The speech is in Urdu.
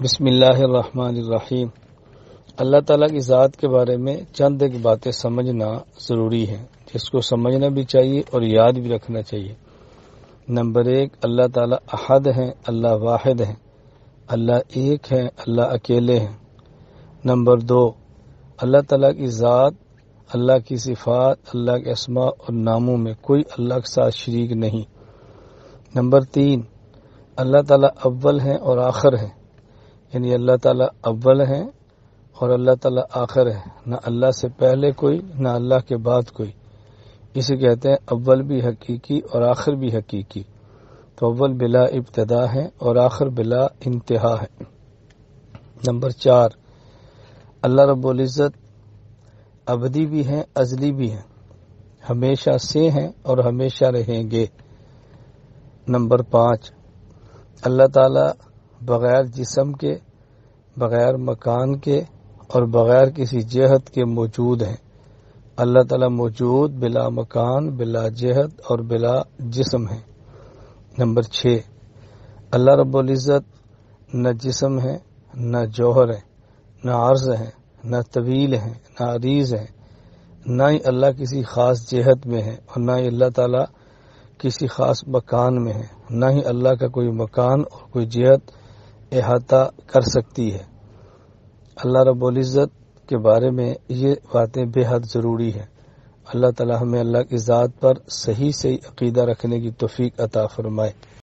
بسم اللہ الرحمن الرحیم۔ اللہ تعالیٰ کی ذات کے بارے میں چند ایک باتیں سمجھنا ضروری ہے، جس کو سمجھنا بھی چاہیے اور یاد بھی رکھنا چاہیے۔ نمبر 1، اللہ تعالیٰ احد ہیں، اللہ واحد ہیں، اللہ ایک ہے، اللہ اکیلے ہیں۔ نمبر 2، اللہ تعالیٰ کی ذات، اللہ کی صفات، اللہ کے اسماء اور ناموں میں کوئی اللہ کے ساتھ شریک نہیں۔ نمبر 3، اللہ تعالیٰ اول ہیں اور آخر ہیں، یعنی اللہ تعالیٰ اول ہیں اور اللہ تعالیٰ آخر ہے، نہ اللہ سے پہلے کوئی نہ اللہ کے بعد کوئی۔ اسے کہتے ہیں اول بھی حقیقی اور آخر بھی حقیقی۔ تو اول بلا ابتدا ہے اور آخر بلا انتہا ہے۔ نمبر 4، اللہ رب العزت ابدی بھی ہیں، ازلی بھی ہیں، ہمیشہ سے ہیں اور ہمیشہ رہیں گے۔ نمبر 5، اللہ تعالیٰ بغیر جسم کے، بغیر مکان کے اور بغیر کسی جہت کے موجود ہیں۔ اللہ تعالیٰ موجود، بلا مکان، بلا جہت اور بلا جسم ہے۔ نمبر 6، اللہ رب العزت نہ جسم ہے، نہ جوہر ہے، نہ عرض ہے، نہ طویل ہے، نہ عریض ہے، نہ ہی اللہ کسی خاص جہت میں ہے اور نہ ہی اللہ تعالیٰ کسی خاص مکان میں ہے، نہ ہی اللہ کا کوئی مکان اور کوئی جہت احاطہ کر سکتی ہے۔ اللہ رب العزت کے بارے میں یہ باتیں بے حد ضروری ہے۔ اللہ تعالی ہمیں اللہ کی ذات پر صحیح عقیدہ رکھنے کی توفیق عطا فرمائے۔